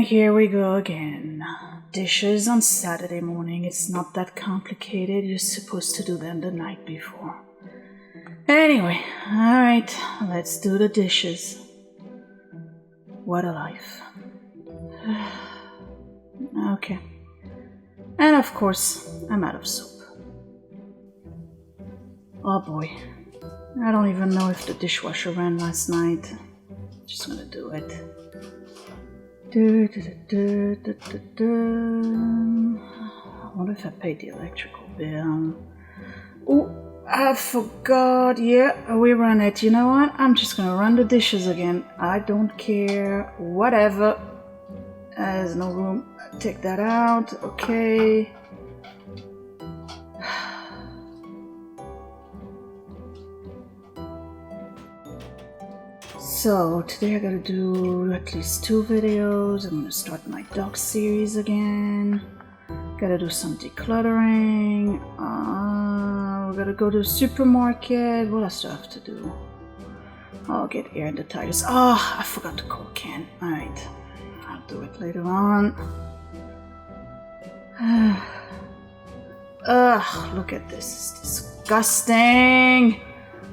here we go again. Dishes on Saturday morning. It's not that complicated. You're supposed to do them the night before. Anyway, alright, let's do the dishes. What a life. Okay. And of course, I'm out of soap. Oh boy. I don't even know if the dishwasher ran last night. Just gonna do it. I wonder if I paid the electrical bill. Oh, I forgot. Yeah, we run it. You know what? I'm just gonna run the dishes again. I don't care. Whatever. There's no room. Take that out. Okay. So today I gotta do at least 2 videos. I'm gonna start my dog series again. Gotta do some decluttering. We gotta go to the supermarket. What else do I have to do? I'll get air in the tires. Oh, I forgot the Coke can. Alright, I'll do it later on. Ugh, look at this. It's disgusting.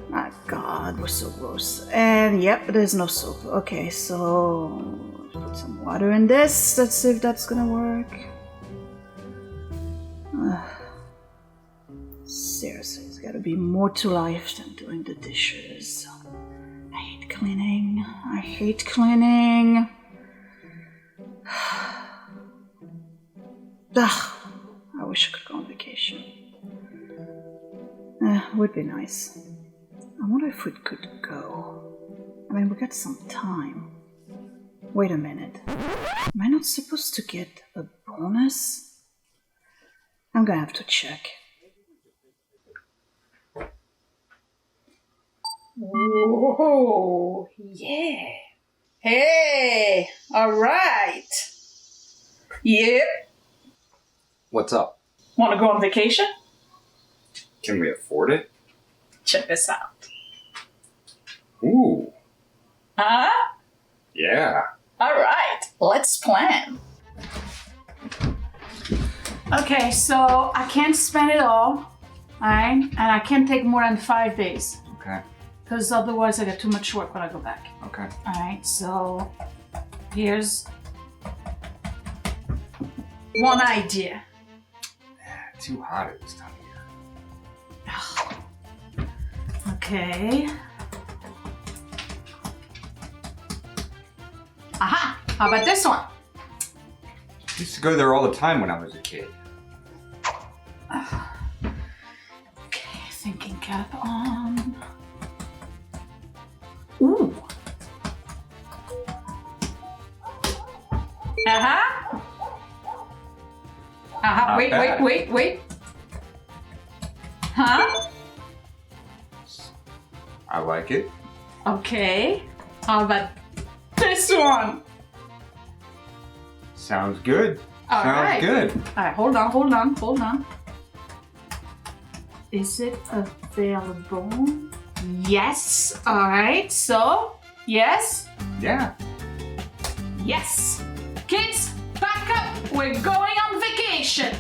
My God, we're so gross. And yep, there's no soap. Okay, so put some water in this. Let's see if that's gonna work. Seriously, there's gotta be more to life than doing the dishes. I hate cleaning. I hate cleaning. Ugh, I wish I could go on vacation. Would be nice. I wonder if we could go. I mean, we got some time. Wait a minute. Am I not supposed to get a bonus? I'm gonna have to check. Whoa, yeah. Hey, all right. Yep. What's up? Want to go on vacation? Can we afford it? Check this out. Ooh. Huh? Yeah. All right, let's plan. Okay, so I can't spend it all right? And I can't take more than 5 days. Okay. Because otherwise I get too much work when I go back. Okay. All right, so here's one idea. Yeah, too hot at this time of year. Okay. Aha! How about this one? I used to go there all the time when I was a kid. Okay, thinking cap on. Ooh! Uh-huh! Uh-huh, wait. Huh? I like it. Okay. How about this one? Sounds good. All right. Sounds good. All right, hold on. Is it available? Yes. All right, so, yes? Yeah. Yes. Kids, back up. We're going on vacation.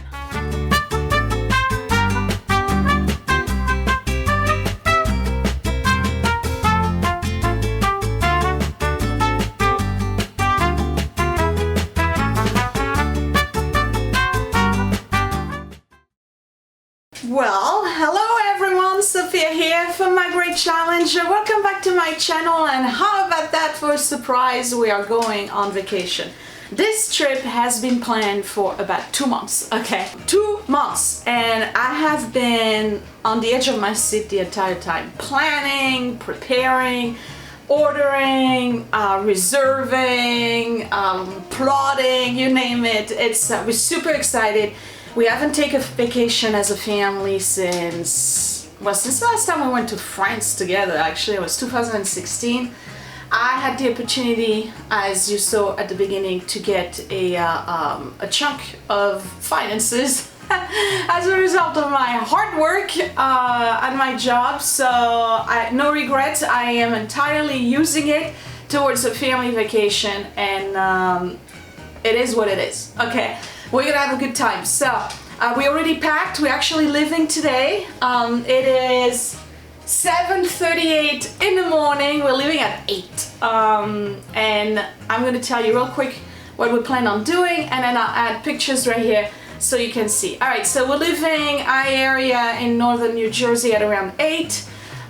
Well, hello everyone, Sophia here from My Great Challenge. Welcome back to my channel, and how about that for a surprise? We are going on vacation. This trip has been planned for about 2 months, okay? 2 months, and I have been on the edge of my seat the entire time, planning, preparing, ordering, reserving, plotting, you name it. We're super excited. We haven't taken a vacation as a family since the last time we went to France together. Actually, it was 2016. I had the opportunity, as you saw at the beginning, to get a chunk of finances as a result of my hard work at my job. So no regrets. I am entirely using it towards a family vacation, and it is what it is. Okay, we're gonna have a good time. So we already packed. We're actually leaving today. It is 7:38 in the morning. We're leaving at 8. And I'm gonna tell you real quick what we plan on doing, and then I'll add pictures right here so you can see. All right, so we're leaving our area in northern New Jersey at around 8.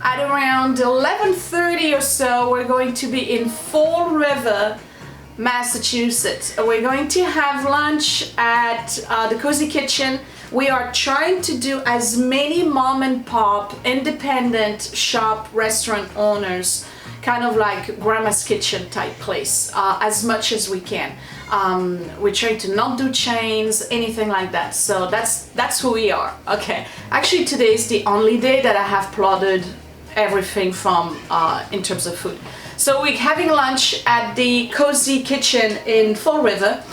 At around 11:30 or so, we're going to be in Fall River, Massachusetts. We're going to have lunch at the Cozy Kitchen. We are trying to do as many mom and pop, independent shop restaurant owners, kind of like grandma's kitchen type place, as much as we can. We're trying to not do chains, anything like that. So that's who we are. Okay, actually today is the only day that I have plotted everything from in terms of food. So we're having lunch at the Cozy Kitchen in Fall River,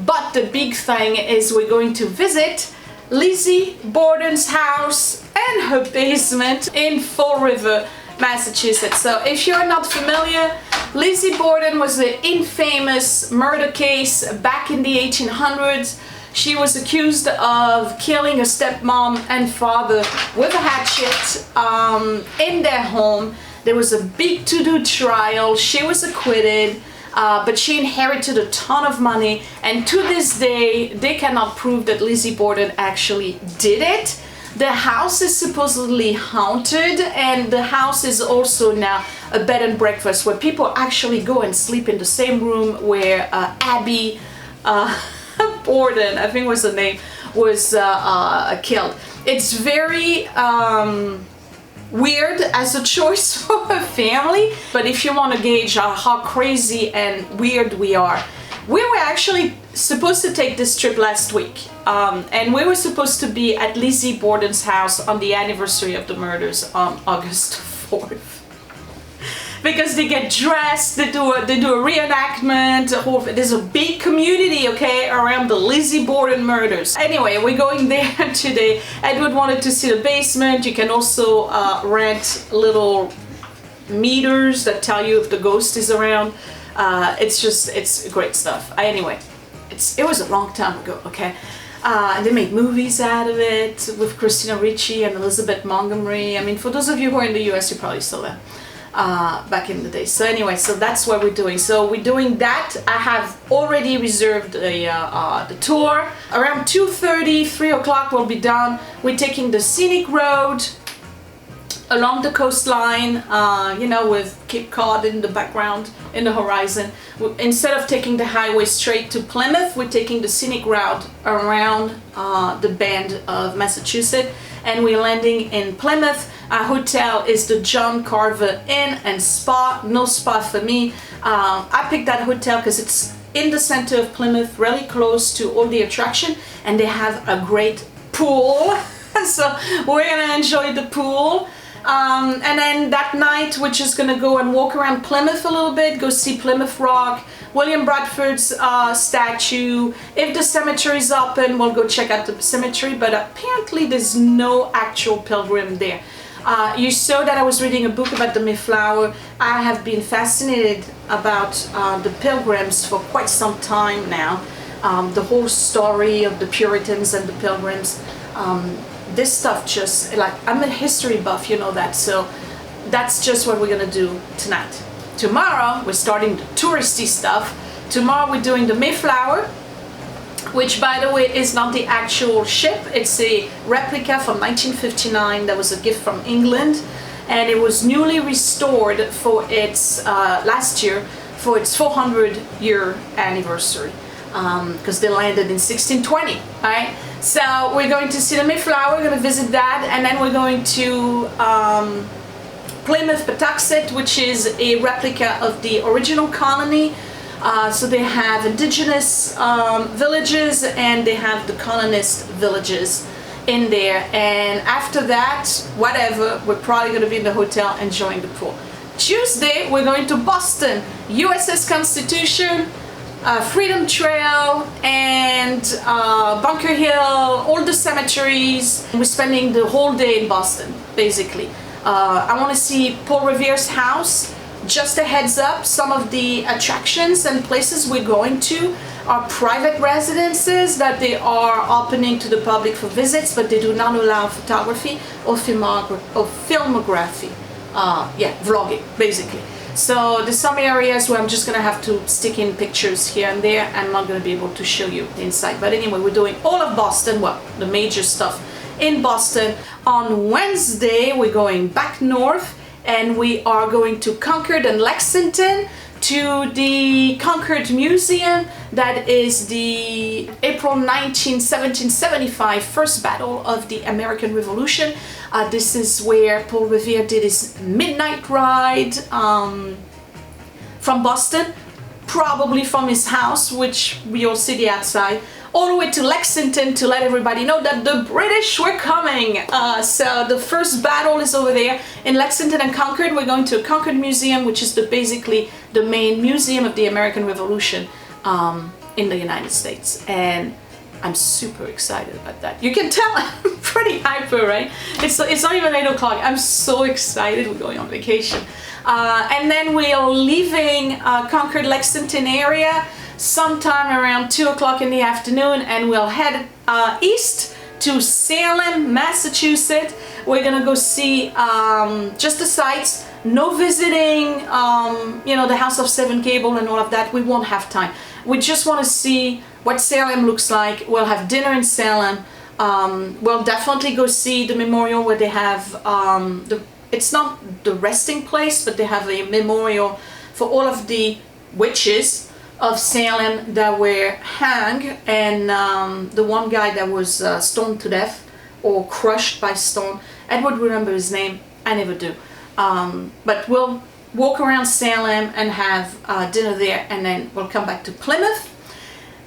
but the big thing is we're going to visit Lizzie Borden's house and her basement in Fall River, Massachusetts. So if you're not familiar, Lizzie Borden was an infamous murder case back in the 1800s. She was accused of killing her stepmom and father with a hatchet in their home. There was a big to-do trial. She was acquitted, but she inherited a ton of money, and to this day they cannot prove that Lizzie Borden actually did it. The house is supposedly haunted, and the house is also now a bed and breakfast where people actually go and sleep in the same room where Abby Borden, I think was the name, was killed. It's very weird as a choice for a family, but if you want to gauge how crazy and weird we are, we were actually supposed to take this trip last week, and we were supposed to be at Lizzie Borden's house on the anniversary of the murders on August 4th. Because they get dressed, they do a reenactment. There's a big community, okay, around the Lizzie Borden murders. Anyway, we're going there today. Edward wanted to see the basement. You can also rent little meters that tell you if the ghost is around. It's great stuff. Anyway, it was a long time ago, okay? And they made movies out of it with Christina Ricci and Elizabeth Montgomery. I mean, for those of you who are in the US, you probably saw that back in the day. So anyway, so that's what we're doing. So we're doing that. I have already reserved the tour. Around 2:30, 3 o'clock we'll be done. We're taking the scenic road along the coastline, you know, with Cape Cod in the background, in the horizon. Instead of taking the highway straight to Plymouth, we're taking the scenic route around the bend of Massachusetts, and we're landing in Plymouth. Our hotel is the Carver Inn and Spa. No spa for me. I picked that hotel because it's in the center of Plymouth, really close to all the attraction, and they have a great pool. So we're gonna enjoy the pool. And then that night we're just gonna go and walk around Plymouth a little bit, go see Plymouth Rock, William Bradford's statue. If the cemetery is open, we'll go check out the cemetery, but apparently there's no actual pilgrim there. You saw that I was reading a book about the Mayflower. I have been fascinated about the pilgrims for quite some time now. The whole story of the Puritans and the pilgrims. This stuff just, like, I'm a history buff, you know that, so that's just what we're gonna do tonight. Tomorrow, we're starting the touristy stuff. Tomorrow we're doing the Mayflower, which by the way is not the actual ship. It's a replica from 1959 that was a gift from England, and it was newly restored for its, last year, for its 400-year anniversary, because they landed in 1620, right? So we're going to see the Mayflower, we're going to visit that, and then we're going to Plymouth, Patuxent, which is a replica of the original colony. So they have indigenous villages, and they have the colonist villages in there. And after that, whatever, we're probably going to be in the hotel enjoying the pool. Tuesday, we're going to Boston, USS Constitution, Freedom Trail, and Bunker Hill, all the cemeteries. We're spending the whole day in Boston, basically. I want to see Paul Revere's house, just a heads up, some of the attractions and places we're going to are private residences that they are opening to the public for visits, but they do not allow photography or filmography. Yeah, vlogging, basically. So there's some areas where I'm just gonna have to stick in pictures here and there. I'm not gonna be able to show you the inside. But anyway, we're doing all of Boston, well, the major stuff in Boston. On Wednesday, we're going back north and we are going to Concord and Lexington to the Concord Museum. That is the April 1775 first battle of the American Revolution. This is where Paul Revere did his midnight ride from Boston, probably from his house, which we all see the outside, all the way to Lexington to let everybody know that the British were coming. So the first battle is over there in Lexington and Concord. We're going to a Concord Museum, which is basically the main museum of the American Revolution in the United States. And I'm super excited about that. You can tell I'm pretty hyper, right? It's not even 8 o'clock. I'm so excited. We're going on vacation. And then we're leaving Concord, Lexington area sometime around 2 o'clock in the afternoon, and we'll head east to Salem, Massachusetts. We're gonna go see just the sights, no visiting, you know, the House of Seven Gable and all of that. We won't have time. We just want to see what Salem looks like. We'll have dinner in Salem. We'll definitely go see the memorial where they have it's not the resting place, but they have a memorial for all of the witches of Salem that were hanged, and the one guy that was stoned to death or crushed by stone. Edward, remember his name? I never do. But we'll walk around Salem and have dinner there, and then we'll come back to Plymouth.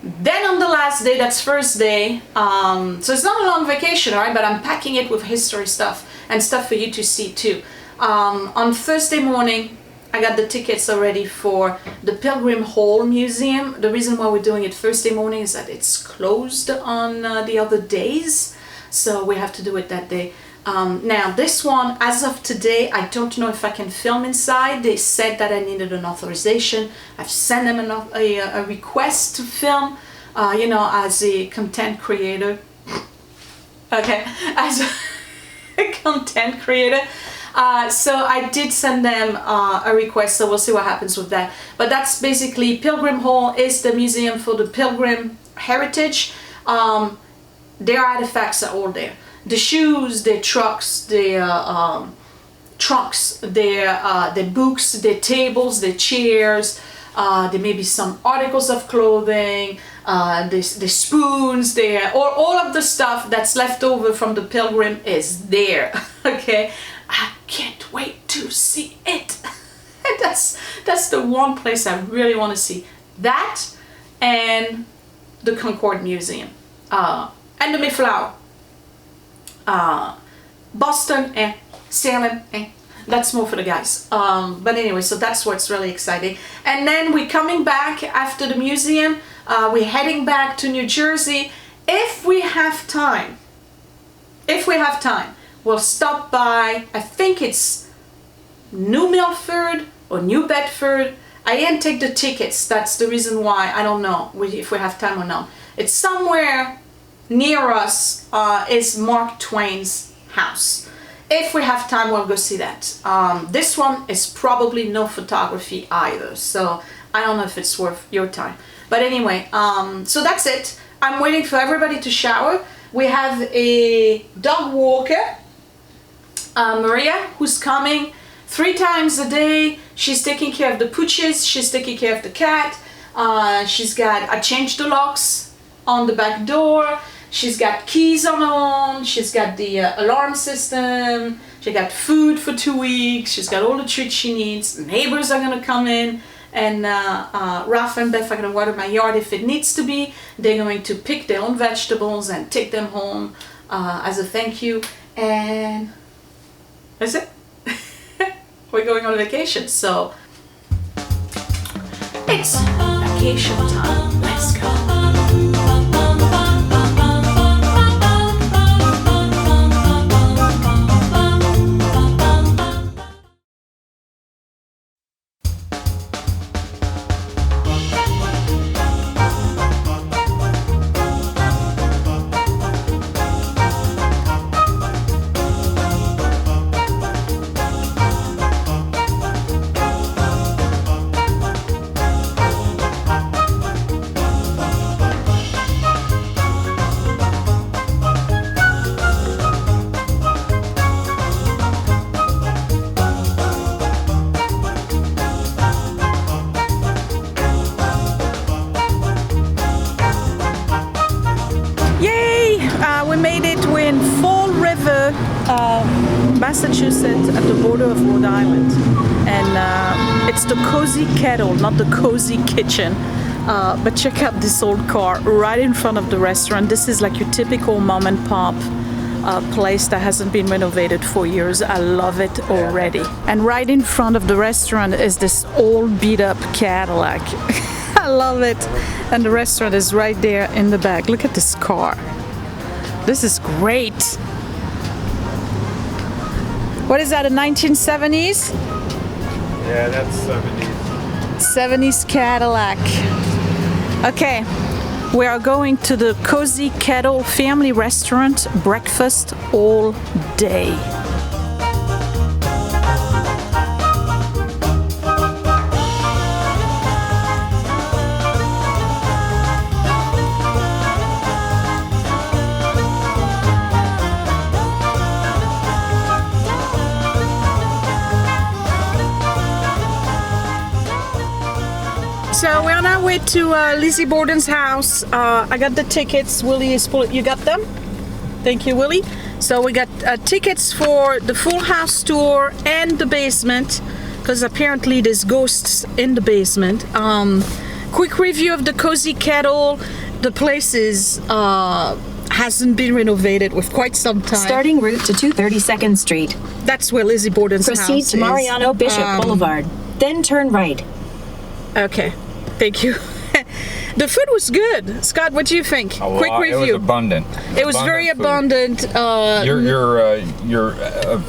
Then on the last day, that's Thursday, so it's not a long vacation, right? But I'm packing it with history stuff and stuff for you to see too. On Thursday morning, I got the tickets already for the Pilgrim Hall Museum. The reason why we're doing it Thursday morning is that it's closed on the other days, so we have to do it that day. Now this one, as of today, I don't know if I can film inside. They said that I needed an authorization. I've sent them a request to film, you know, as a content creator. Okay, as a content creator. So I did send them a request, so we'll see what happens with that. But that's basically, Pilgrim Hall is the museum for the Pilgrim heritage. Their artifacts are all there. The shoes, their trucks, their books, their tables, their chairs. There may be some articles of clothing, the spoons, all of the stuff that's left over from the Pilgrim is there. Okay, I can't wait to see it. That's the one place I really want to see. That and the Concord Museum and the Mayflower. Boston and Salem, that's more for the guys. But anyway, so that's what's really exciting. And then we're coming back after the museum. We're heading back to New Jersey. If we have time, we'll stop by, I think it's New Milford or New Bedford. I didn't take the tickets. That's the reason why. I don't know if we have time or not. It's somewhere near us, is Mark Twain's house. If we have time, we'll go see that. This one is probably no photography either, so I don't know if it's worth your time. But anyway, so that's it. I'm waiting for everybody to shower. We have a dog walker, Maria, who's coming 3 times a day. She's taking care of the pooches, she's taking care of the cat. I changed the locks on the back door. She's got keys on her own, she's got the alarm system, she got food for 2 weeks, she's got all the treats she needs. Neighbors are gonna come in, and Ralph and Beth are gonna water my yard if it needs to be. They're going to pick their own vegetables and take them home as a thank you, and that's it. We're going on vacation, so it's vacation time. Let's go. we made it. We're in Fall River, Massachusetts, at the border of Rhode Island, and it's the Cozy Kettle, not the Cozy Kitchen. But check out this old car right in front of the restaurant. This is like your typical mom and pop place that hasn't been renovated for years. I love it already. And right in front of the restaurant is this old beat up Cadillac. I love it. And the restaurant is right there in the back. Look at this car. This is great. What is that, a 1970s? Yeah, that's 70s. 70s Cadillac. Okay, we are going to the Cozy Kettle Family Restaurant, breakfast all day. So we're on our way to Lizzie Borden's house. I got the tickets. Willie is pulling. You got them? Thank you, Willie. So we got tickets for the Full House tour and the basement, because apparently there's ghosts in the basement. Quick review of the Cozy Kettle. The place is hasn't been renovated with quite some time. Starting route to 232nd Street. That's where Lizzie Borden's house is. Proceed to Mariano Bishop Boulevard. Then turn right. Okay, thank you. The food was good. Scott, what do you think? Quick review. It was abundant. It was very abundant. Your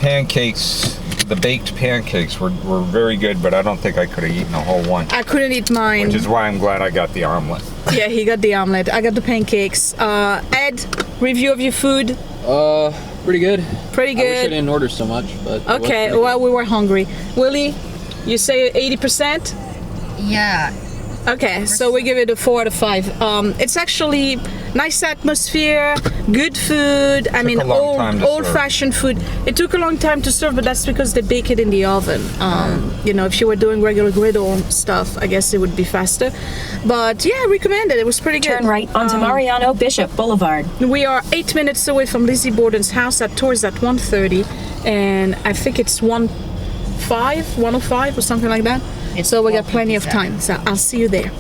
pancakes, the baked pancakes were very good, but I don't think I could have eaten a whole one. I couldn't eat mine. Which is why I'm glad I got the omelet. Yeah, he got the omelet. I got the pancakes. Ed, review of your food? Pretty good. Pretty I wish I good. didn't order so much, but Okay, well, we were hungry. Willie, you say 80%? Yeah. Okay, so we give it a 4 out of 5. It's actually nice atmosphere, good food. I mean, a long time to serve. old-fashioned food. It took a long time to serve, but that's because they bake it in the oven. You know, if you were doing regular griddle stuff, I guess it would be faster. But yeah, I recommend it. It was pretty good. Turn right onto Mariano Bishop Boulevard. We are 8 minutes away from Lizzie Borden's house. That tour is at 1:30, and I think it's 105 or something like that. So we got plenty of time. So I'll see you there.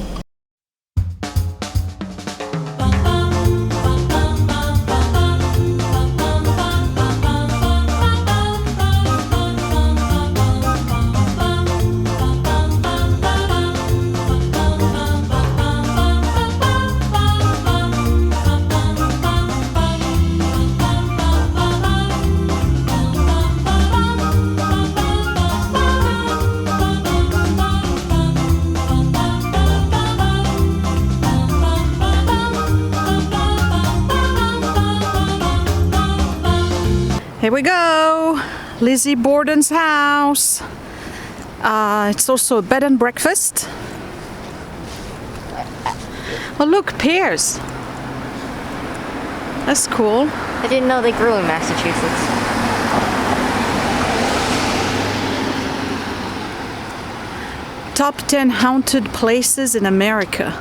Here we go, Lizzie Borden's house. It's also a bed and breakfast. Oh look, pears. That's cool. I didn't know they grew in Massachusetts. Top 10 haunted places in America.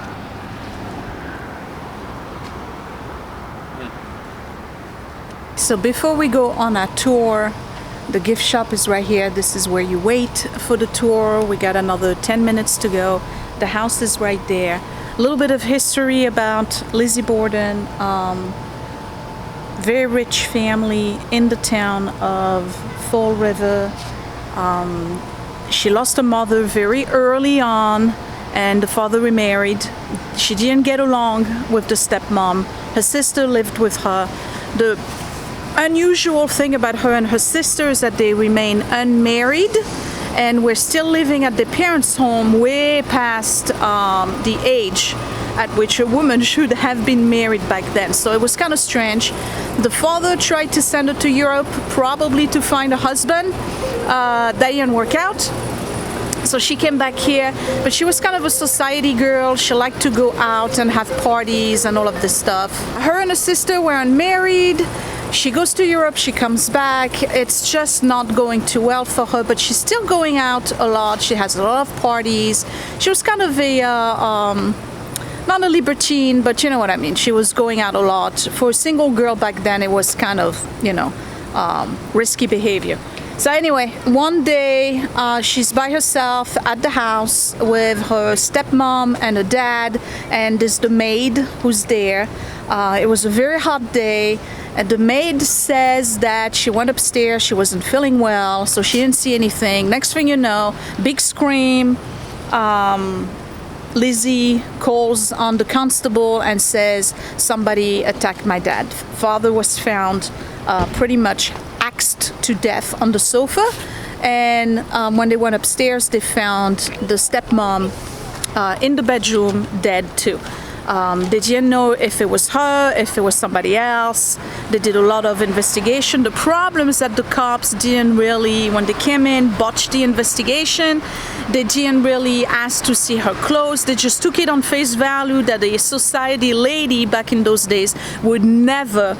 So before we go on our tour, the gift shop is right here. This is where you wait for the tour. We got another 10 minutes to go. The house is right there. A little bit of history about Lizzie Borden. Very rich family in the town of Fall River. She lost her mother very early on, and the father remarried. She didn't get along with the stepmom. Her sister lived with her. The unusual thing about her and her sister is that they remain unmarried, and we're still living at their parents' home way past the age at which a woman should have been married back then. So it was kind of strange. The father tried to send her to Europe, probably to find a husband. That didn't work out. So she came back here, but she was kind of a society girl. She liked to go out and have parties and all of this stuff. Her and her sister were unmarried. She goes to Europe, she comes back. It's just not going too well for her, but she's still going out a lot. She has a lot of parties. She was kind of a, not a libertine, but you know what I mean. She was going out a lot. For a single girl back then, it was kind of, risky behavior. So anyway, one day she's by herself at the house with her stepmom and her dad, and there's the maid who's there. It was a very hot day, and the maid says that she went upstairs, she wasn't feeling well, so she didn't see anything. Next thing you know, big scream. Lizzie calls on the constable and says somebody attacked my dad. Father was found pretty much axed to death on the sofa, and when they went upstairs they found the stepmom in the bedroom dead too. They didn't know if it was her, if it was somebody else. They did a lot of investigation. The problem is that the cops didn't really, when they came in, botch the investigation. They didn't really ask to see her clothes. They just took it on face value that a society lady back in those days would never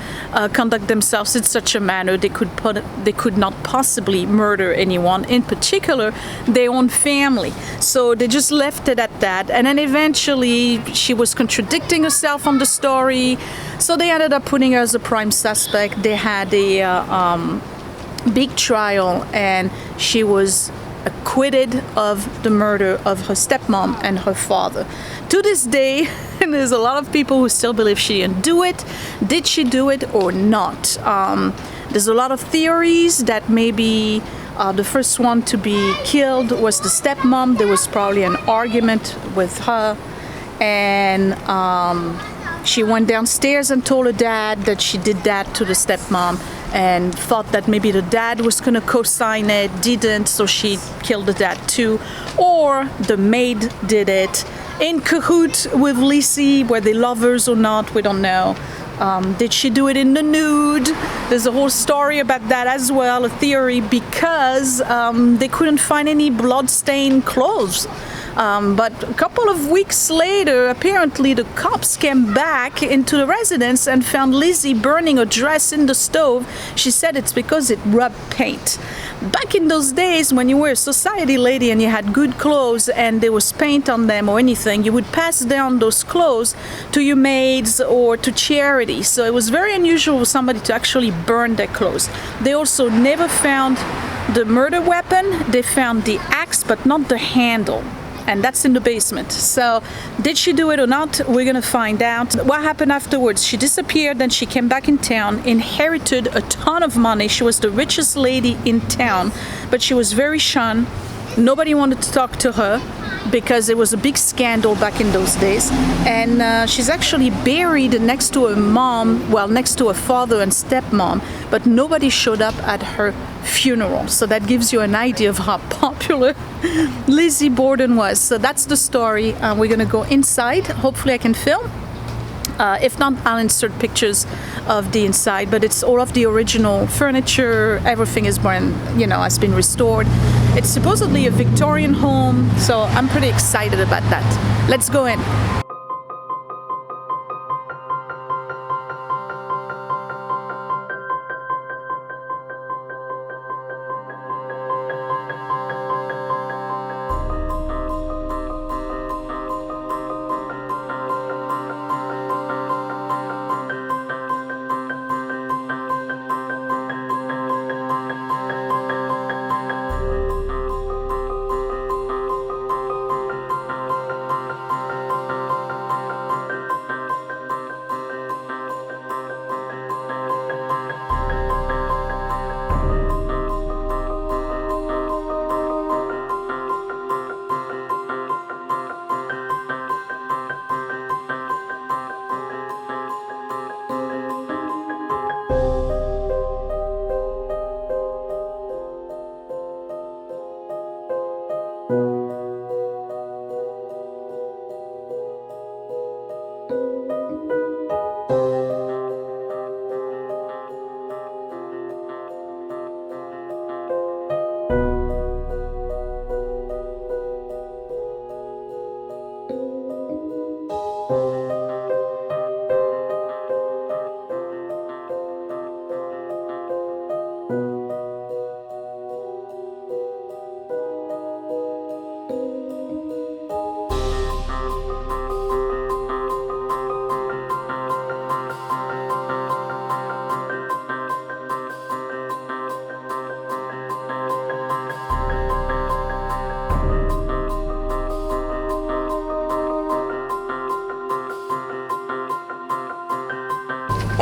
conduct themselves in such a manner. They could not possibly murder anyone, in particular their own family. So they just left it at that. And then eventually she was contradicting herself on the story, so they ended up putting her as a prime suspect. They had a big trial, and she was acquitted of the murder of her stepmom and her father. To this day, there's a lot of people who still believe she didn't do it. Did she do it or not? There's a lot of theories that maybe the first one to be killed was the stepmom. There was probably an argument with her, and she went downstairs and told her dad that she did that to the stepmom, and thought that maybe the dad was going to co-sign it, didn't, so she killed the dad too. Or the maid did it in cahoot with Lizzie, were they lovers or not, we don't know. Did she do it in the nude? There's a whole story about that as well, a theory, because they couldn't find any blood-stained clothes. But a couple of weeks later, apparently the cops came back into the residence and found Lizzie burning a dress in the stove. She said it's because it rubbed paint. Back in those days, when you were a society lady and you had good clothes and there was paint on them or anything, you would pass down those clothes to your maids or to charity. So it was very unusual for somebody to actually burn their clothes. They also never found the murder weapon. They found the axe, but not the handle. And that's in the basement. So did she do it or not? We're gonna find out. What happened afterwards? She disappeared, then she came back in town, inherited a ton of money. She was the richest lady in town, but she was very shunned. Nobody wanted to talk to her because it was a big scandal back in those days. And she's actually buried next to her mom, well, next to her father and stepmom, but nobody showed up at her funeral. So that gives you an idea of how popular Lizzie Borden was. So that's the story. We're gonna go inside. Hopefully I can film. If not, I'll insert pictures of the inside, but it's all of the original furniture. Everything has been restored. It's supposedly a Victorian home, so I'm pretty excited about that. Let's go in.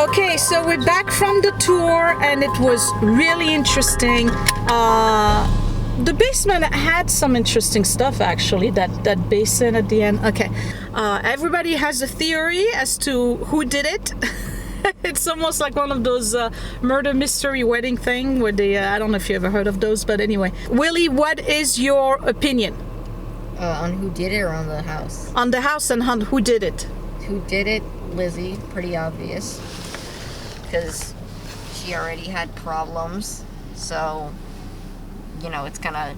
Okay, so we're back from the tour and it was really interesting. The basement had some interesting stuff actually, that basin at the end. Okay, everybody has a theory as to who did it. It's almost like one of those murder mystery wedding thing where they, I don't know if you ever heard of those, but anyway. Willie, what is your opinion? On who did it or on the house? On the house and on who did it. Who did it? Lizzie, pretty obvious. Because she already had problems. So, you know, it's kind of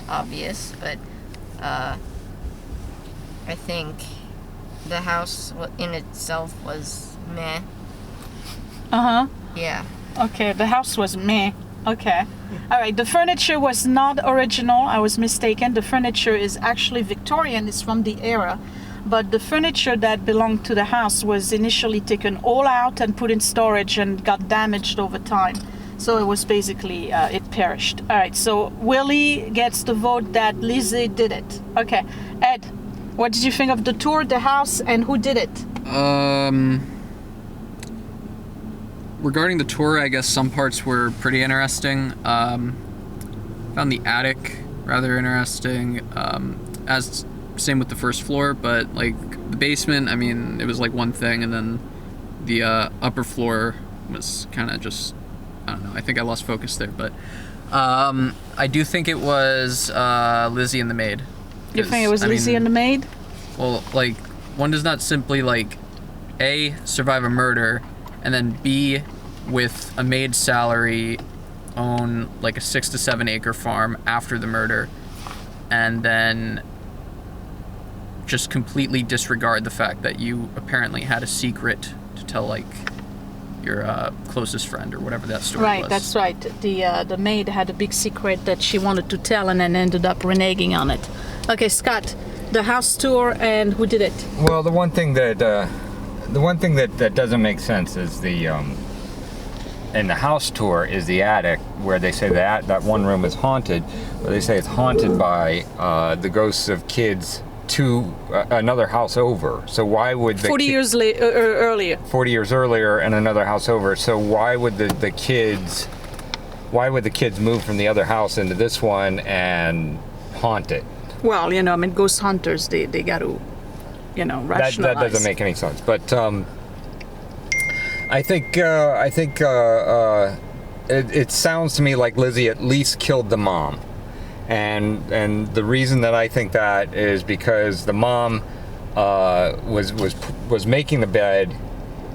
obvious. But I think the house in itself was meh. Uh-huh. Yeah. Okay, the house was meh. Okay. All right, the furniture was not original. I was mistaken. The furniture is actually Victorian. It's from the era. But the furniture that belonged to the house was initially taken all out and put in storage and got damaged over time. So it was basically, it perished. All right, so Willie gets the vote that Lizzie did it. Okay, Ed, what did you think of the tour, the house, and who did it? Regarding the tour, I guess some parts were pretty interesting. Found the attic rather interesting, as same with the first floor, but like the basement, I mean, it was like one thing, and then the upper floor was kind of just, I don't know, I think I lost focus there, but I do think it was Lizzie and the maid. You think it was Lizzie and the maid? Well, like, one does not simply, like, A, survive a murder, and then B, with a maid's salary, own like a 6 to 7 acre farm after the murder, and then just completely disregard the fact that you apparently had a secret to tell, like, your closest friend or whatever that story was. Right, that's right. The maid had a big secret that she wanted to tell and then ended up reneging on it. Okay, Scott, the house tour and who did it? Well, the one thing that doesn't make sense is the in the house tour is the attic, where they say that one room is haunted, where they say it's haunted by the ghosts of kids to another house over. So why would 40 years earlier. 40 years earlier and another house over. So why would the kids move from the other house into this one and haunt it? Well, you know, I mean, ghost hunters, they got to, you know, rationalize. That doesn't make any sense. But I think it sounds to me like Lizzie at least killed the mom. And the reason that I think that is because the mom was making the bed,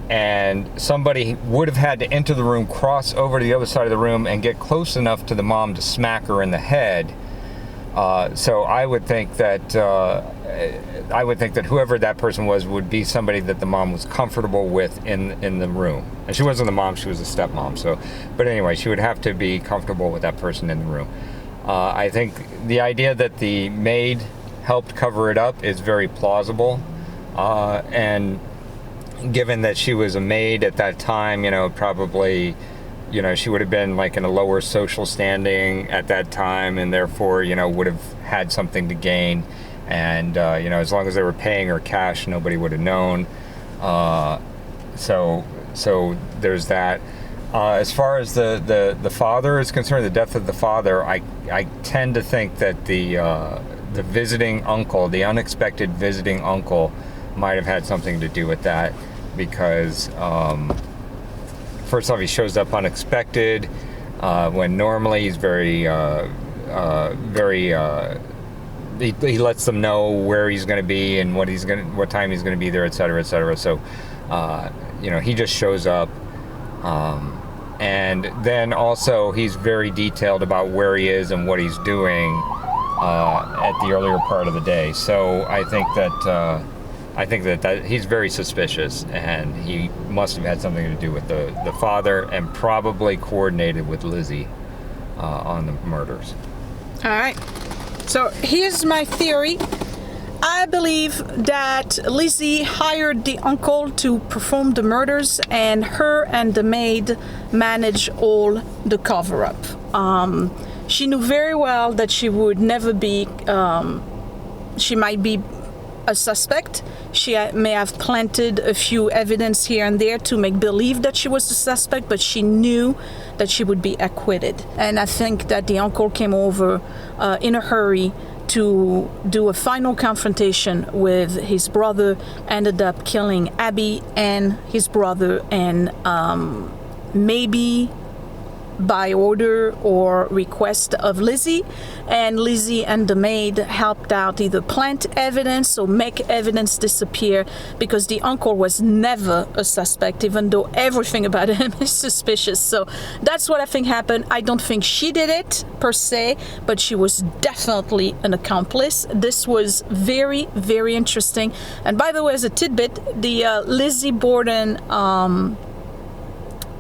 and somebody would have had to enter the room, cross over to the other side of the room, and get close enough to the mom to smack her in the head. So I would think that whoever that person was would be somebody that the mom was comfortable with in the room. And she wasn't the mom; she was a stepmom. So, but anyway, she would have to be comfortable with that person in the room. I think the idea that the maid helped cover it up is very plausible, and given that she was a maid at that time, you know, probably, you know, she would have been like in a lower social standing at that time, and therefore, you know, would have had something to gain. And you know, as long as they were paying her cash, nobody would have known. So there's that. As far as the father is concerned, the death of the father, I tend to think that the visiting uncle, the unexpected visiting uncle, might have had something to do with that, because first off, he shows up unexpected when normally he's very he lets them know where he's going to be and what time he's going to be there, etc., etc. So you know, he just shows up. And then also he's very detailed about where he is and what he's doing at the earlier part of the day. So I think that he's very suspicious, and he must have had something to do with the father, and probably coordinated with Lizzie on the murders. All right. So here's my theory. I believe that Lizzie hired the uncle to perform the murders, and her and the maid managed all the cover-up. She knew very well that she would never be, she might be a suspect. She may have planted a few evidence here and there to make believe that she was the suspect, but she knew that she would be acquitted. And I think that the uncle came over in a hurry to do a final confrontation with his brother, ended up killing Abby and his brother, and maybe by order or request of Lizzie, and Lizzie and the maid helped out either plant evidence or make evidence disappear, because the uncle was never a suspect, even though everything about him is suspicious. So that's what I think happened. I don't think she did it per se, but she was definitely an accomplice. This was very, very interesting. And by the way, as a tidbit, the Lizzie Borden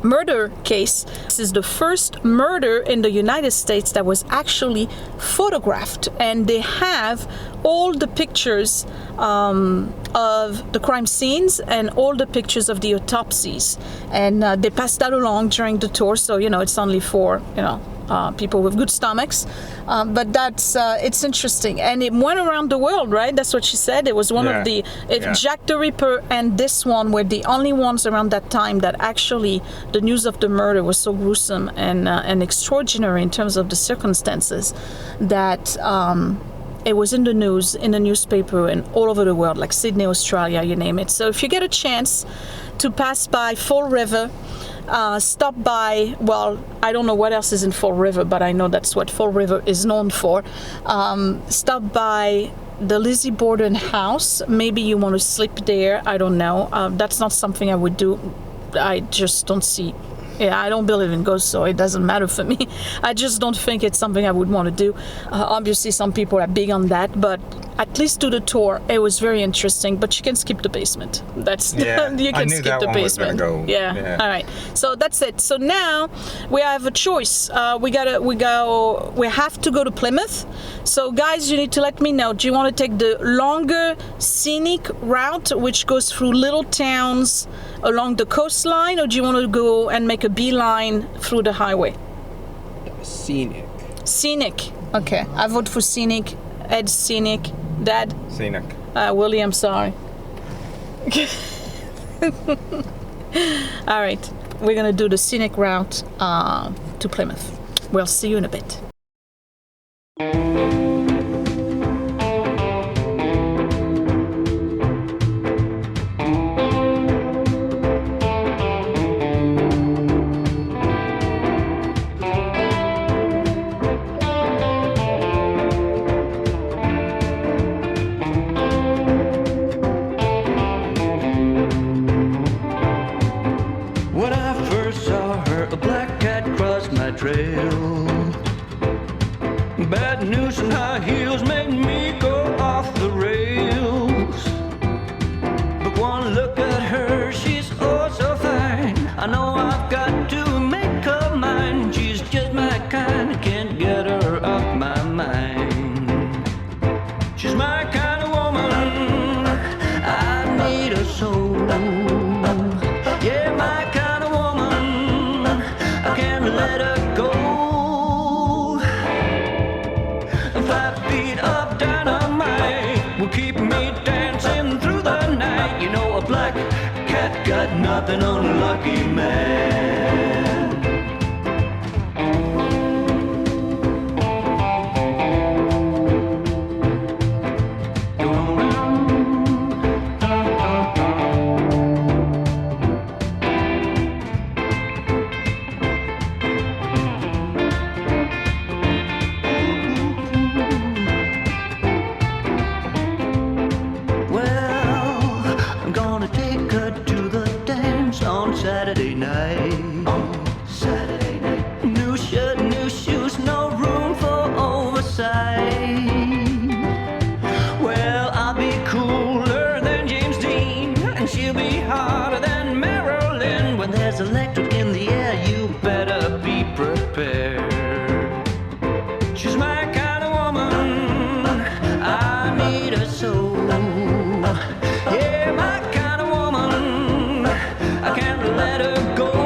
murder case. This is the first murder in the United States that was actually photographed, and they have all the pictures of the crime scenes and all the pictures of the autopsies, and they passed that along during the tour, so it's only for people with good stomachs, but that's it's interesting, and it went around the world, right? That's what she said. It was one of the Jack the Ripper and this one were the only ones around that time that actually the news of the murder was so gruesome and extraordinary in terms of the circumstances that it was in the news, in the newspaper, and all over the world, like Sydney, Australia, you name it. So if you get a chance to pass by Fall River, stop by, well, I don't know what else is in Fall River, but I know that's what Fall River is known for. Stop by the Lizzie Borden house. Maybe you want to sleep there. I don't know. That's not something I would do. I just don't see. Yeah, I don't believe in ghosts, so it doesn't matter for me. I just don't think it's something I would want to do. Obviously, some people are big on that, but at least do the tour. It was very interesting, but you can skip the basement. That's you can skip the basement. Yeah. All right. So that's it. So now we have a choice. We have to go to Plymouth. So guys, you need to let me know. Do you want to take the longer scenic route, which goes through little towns along the coastline, or do you want to go and make a beeline through the highway? Scenic. Scenic. Okay. I vote for scenic. Ed, scenic. Dad? Scenic. Willie, I'm sorry. All right. We're going to do the scenic route to Plymouth. We'll see you in a bit. When I first saw her, a black cat crossed my trail. Bad news and high heels made me go off the rails. But one look at her, she's oh so fine. I know I've got to make her mine. She's just my kind, I can't get her off my mind. She's my kind of woman, I need a soul. Yeah, my kind of woman, I can't let her go. 5 feet of dynamite will keep me dancing through the night. You know, a black cat got nothing on a lucky man. Saturday night. New shirt, new shoes, no room for oversight. Well, I'll be cooler than James Dean, and she'll be hotter than Marilyn. When there's electric in the air, you better be prepared. She's my kind of woman, I need a soul. Yeah, my kind of woman, I can't let her go.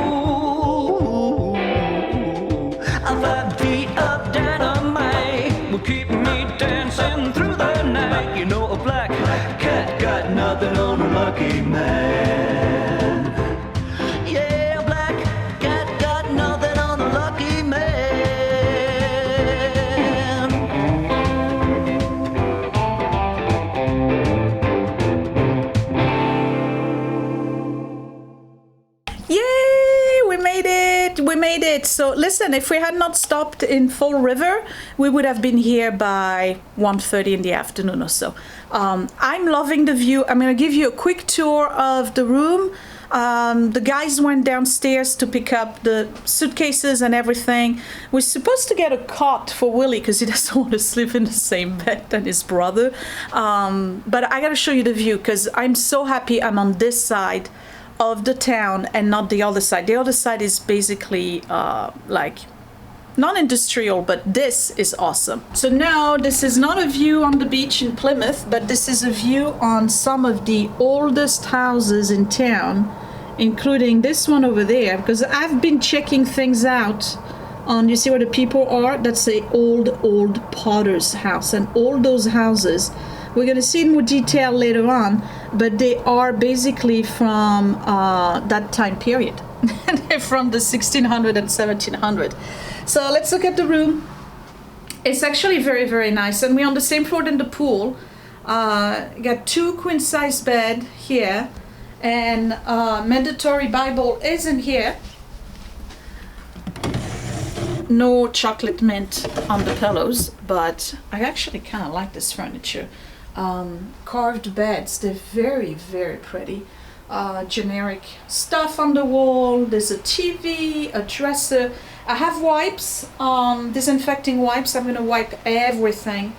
5 feet of dynamite will keep me dancing through the night. You know, a black cat Yay! We made it! We made it! So listen, if we had not stopped in Fall River, we would have been here by 1:30 in the afternoon or so. I'm loving the view. I'm gonna give you a quick tour of the room. The guys went downstairs to pick up the suitcases and everything. We're supposed to get a cot for Willie because he doesn't want to sleep in the same bed than his brother. But I gotta show you the view because I'm so happy I'm on this side of the town and not the other side. The other side is basically like non-industrial, but this is awesome. So now this is not a view on the beach in Plymouth, but this is a view on some of the oldest houses in town, including this one over there, because I've been checking things out on, you see where the people are? That's the old potter's house, and all those houses we're going to see in more detail later on, but they are basically from that time period. They're from the 1600 and 1700. So let's look at the room. It's actually very, very nice. And we're on the same floor than the pool. Got 2 queen-size bed here. And mandatory Bible is in here. No chocolate mint on the pillows, but I actually kind of like this furniture. Carved beds, they're very, very pretty. Generic stuff on the wall. There's a TV, a dresser. I have wipes, disinfecting wipes. I'm gonna wipe everything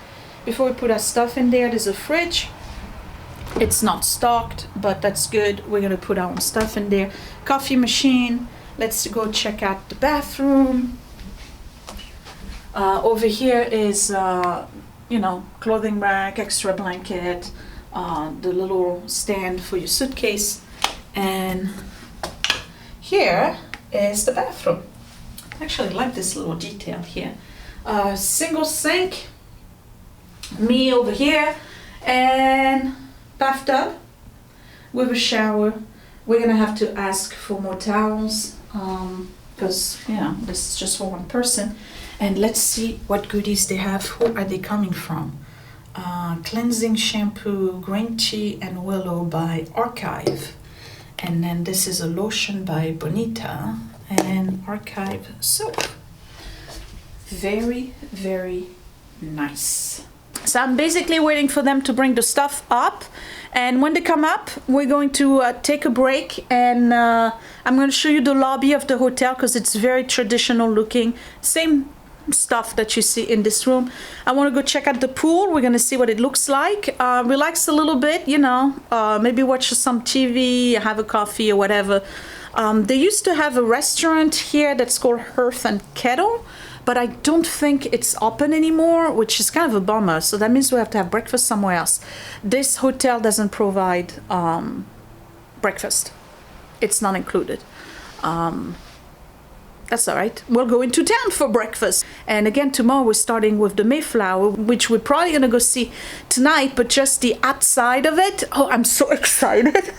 before we put our stuff in there. There's a fridge. It's not stocked, but that's good. We're gonna put our own stuff in there. Coffee machine. Let's go check out the bathroom. Over here is, you know, clothing rack, extra blanket, the little stand for your suitcase. And here is the bathroom. I actually like this little detail here. Single sink, me over here, and bathtub with a shower. We're gonna have to ask for more towels because, you know, this is just for one person. And let's see what goodies they have. Who are they coming from? Cleansing shampoo, green tea and willow by Archive. And then this is a lotion by Bonita and Archive soap. Very, very nice. So I'm basically waiting for them to bring the stuff up. And when they come up, we're going to take a break, and I'm going to show you the lobby of the hotel because it's very traditional looking. Same stuff that you see in this room. I want to go check out the pool. We're going to see what it looks like. Relax a little bit, you know, maybe watch some TV, have a coffee or whatever. They used to have a restaurant here that's called Hearth and Kettle, but I don't think it's open anymore, which is kind of a bummer. So that means we have to have breakfast somewhere else. This hotel doesn't provide breakfast. It's not included. That's all right. We'll go into town for breakfast. And again, tomorrow we're starting with the Mayflower, which we're probably going to go see tonight, but just the outside of it. Oh, I'm so excited.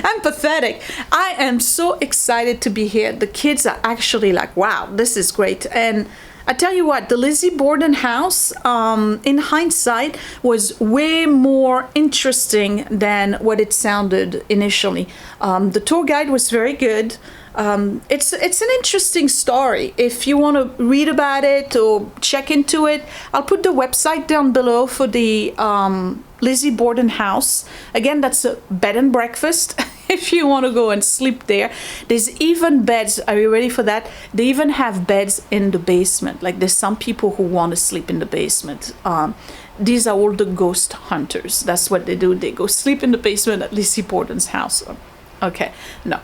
I'm pathetic. I am so excited to be here. The kids are actually like, wow, this is great. And I tell you what, the Lizzie Borden house, in hindsight, was way more interesting than what it sounded initially. The tour guide was very good. It's an interesting story. If you want to read about it or check into it, I'll put the website down below for the Lizzie Borden house. Again, that's a bed and breakfast if you want to go and sleep there. There's even beds. Are you ready for that? They even have beds in the basement. Like, there's some people who want to sleep in the basement. These are all the ghost hunters. That's what they do. They go sleep in the basement at Lizzie Borden's house. Okay, no.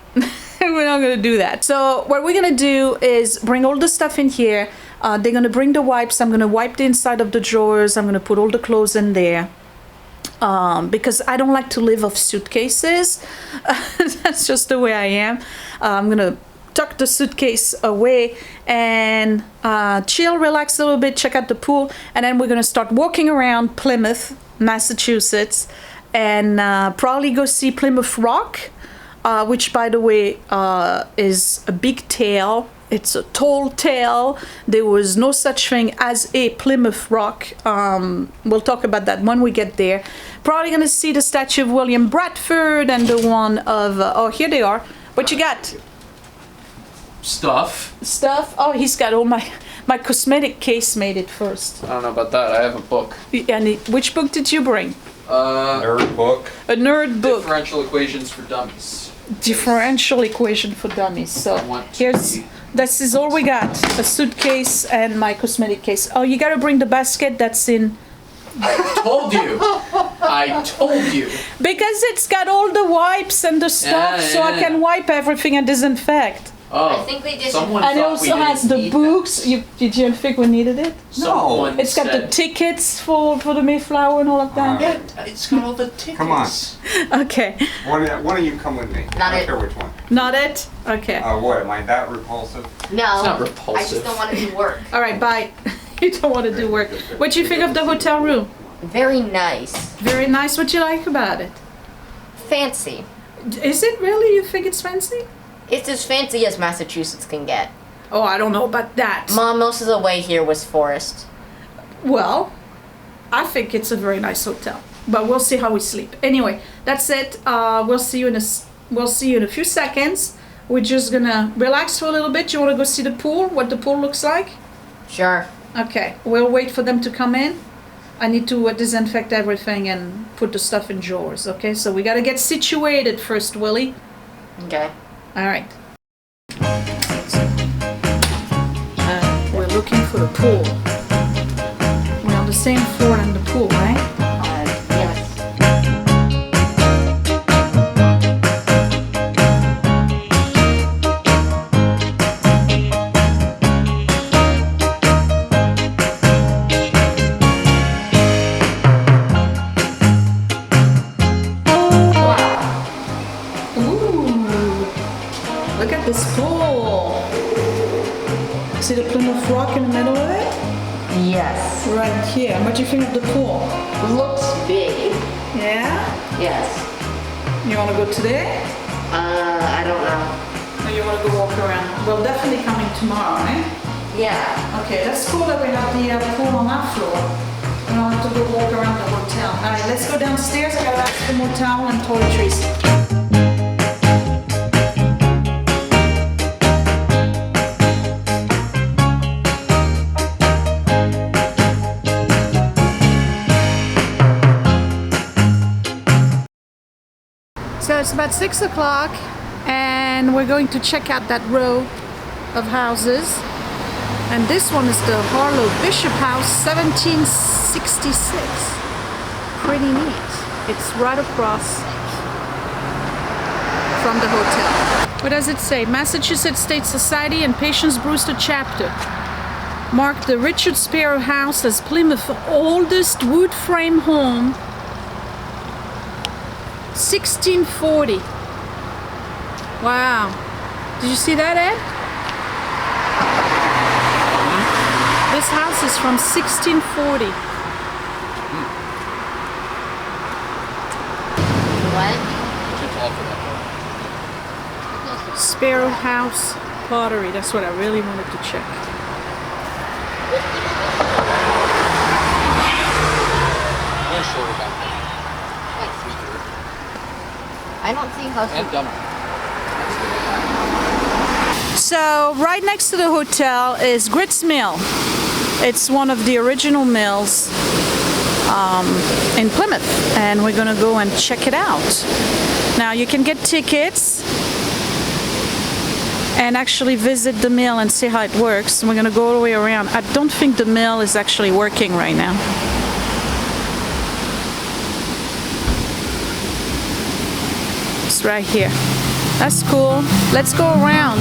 We're not gonna do that. So what we're gonna do is bring all the stuff in here. They're gonna bring the wipes. I'm gonna wipe the inside of the drawers. I'm gonna put all the clothes in there because I don't like to live off suitcases. That's just the way I am. I'm gonna tuck the suitcase away and chill, relax a little bit, check out the pool, and then we're gonna start walking around Plymouth, Massachusetts, and probably go see Plymouth Rock. Which, by the way, is a big tale. It's a tall tale. There was no such thing as a Plymouth Rock. We'll talk about that when we get there. Probably going to see the statue of William Bradford and the one of, oh, here they are, What you got? Stuff. Stuff? Oh, he's got all my cosmetic case made it first. I don't know about that. I have a book. And which book did you bring? Nerd book. A nerd book. Differential equations for dummies. Differential equation for dummies. So I want to here's, see. this is all we got. A suitcase and my cosmetic case. Oh, you gotta bring the basket that's in. Told you. I told you. Because it's got all the wipes and the stuff, Yeah, so I yeah. can wipe everything and disinfect. Oh, I think they just- someone And it thought we also has didn't the need books. that. You think we needed it? Someone It's got the said- tickets for the Mayflower and all of that. Yeah, it's got all the tickets. Come on. Okay. One of you come with me. Not I don't it. care which one. Not it? Okay. What? Am I that repulsive? No. It's not I repulsive. just don't want to do work. All right, bye. You don't want to do work. What do you think of the hotel room? Very nice. Very nice. What do you like about it? Fancy. Is it really? You think it's fancy? It's as fancy as Massachusetts can get. Oh, I don't know about that. Mom, most of the way here was forest. Well, I think it's a very nice hotel, but we'll see how we sleep. Anyway, that's it. We'll see you in a few seconds. We're just gonna relax for a little bit. You want to go see the pool? What the pool looks like? Sure. Okay. We'll wait for them to come in. I need to disinfect everything and put the stuff in drawers. Okay. So we gotta get situated first, Willie. Okay. All right. We're looking for the pool. We're on the same floor in the pool, right? Yes. Ooh, look at this pool. See the Plymouth Rock in the middle of it? Yes. Right here. What do you think of the pool? Looks big. Yeah? Yes. You want to go today? I don't know. Or you want to go walk around? Well, definitely coming tomorrow, right? Yeah. Okay, that's cool that we have the pool on that floor. We don't have to go walk around the hotel. All right, let's go downstairs. I gotta ask for more towel and toiletries. So it's about 6 o'clock and we're going to check out that row of houses. And this one is the Harlow Bishop House, 1766. Pretty neat. It's right across from the hotel. What does it say? Massachusetts State Society and Patience Brewster Chapter marked the Richard Sparrow House as Plymouth's oldest wood frame home. 1640. Wow. Did you see that, Ed? This house is from 1640. What? Sparrow House Pottery. That's what I really wanted to check. I don't see how. And dumber. So right next to the hotel is Grits Mill. It's one of the original mills in Plymouth, and we're gonna go and check it out. Now you can get tickets and actually visit the mill and see how it works. We're gonna go all the way around. I don't think the mill is actually working right now. It's right here. That's cool. Let's go around.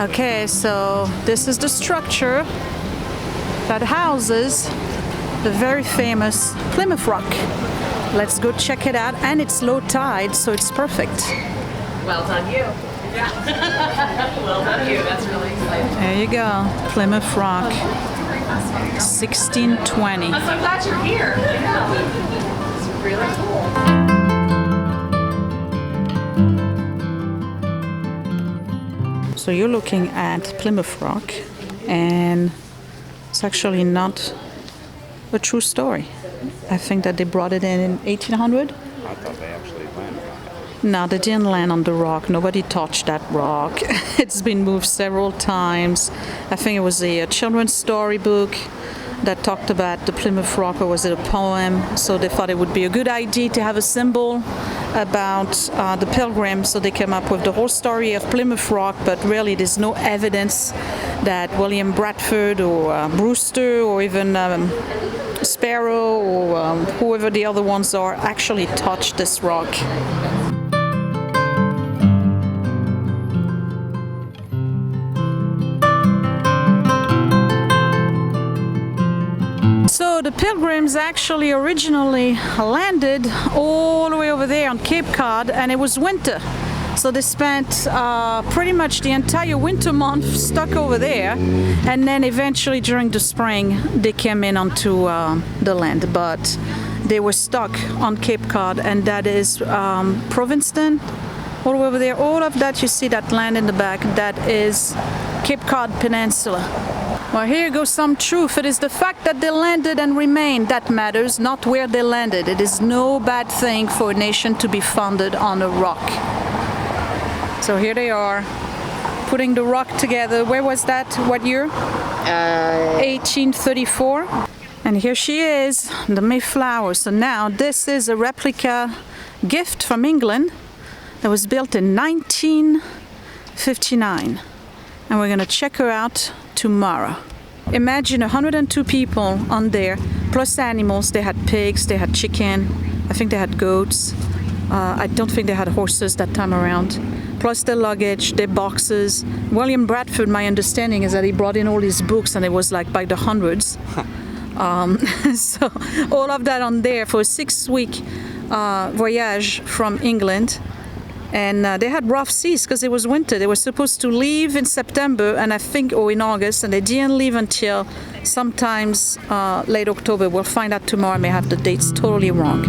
Okay, so this is the structure that houses the very famous Plymouth Rock. Let's go check it out, and it's low tide, so it's perfect. Well done, you. Yeah. Well done, you. That's really exciting. There you go, Plymouth Rock, 1620. I'm so glad you're here. Yeah. It's really cool. So you're looking at Plymouth Rock, and it's actually not a true story. I think that they brought it in 1800. I thought they actually landed on it. No, they didn't land on the rock. Nobody touched that rock. It's been moved several times. I think it was a children's storybook that talked about the Plymouth Rock, or was it a poem? So they thought it would be a good idea to have a symbol about the pilgrims, so they came up with the whole story of Plymouth Rock, but really there's no evidence that William Bradford or Brewster or even Sparrow or whoever the other ones are actually touched this rock. So the pilgrims actually originally landed all the way over there on Cape Cod, and it was winter. So they spent pretty much the entire winter month stuck over there, and then eventually during the spring they came in onto the land. But they were stuck on Cape Cod, and that is Provincetown, all the way over there. All of that, you see that land in the back, that is Cape Cod Peninsula. Well, here goes some truth. It is the fact that they landed and remained that matters, not where they landed. It is no bad thing for a nation to be founded on a rock. So here they are, putting the rock together. Where was that? What year? 1834. And here she is, the Mayflower. So now this is a replica gift from England that was built in 1959. And we're gonna check her out tomorrow. Imagine 102 people on there, plus animals. They had pigs, they had chicken, I think they had goats. I don't think they had horses that time around. Plus their luggage, their boxes. William Bradford, my understanding is that he brought in all his books, and it was like by the hundreds. So all of that on there for a 6-week voyage from England. And they had rough seas because it was winter. They were supposed to leave in September, and I think, or in August, and they didn't leave until sometimes late October. We'll find out tomorrow. I may have the dates totally wrong.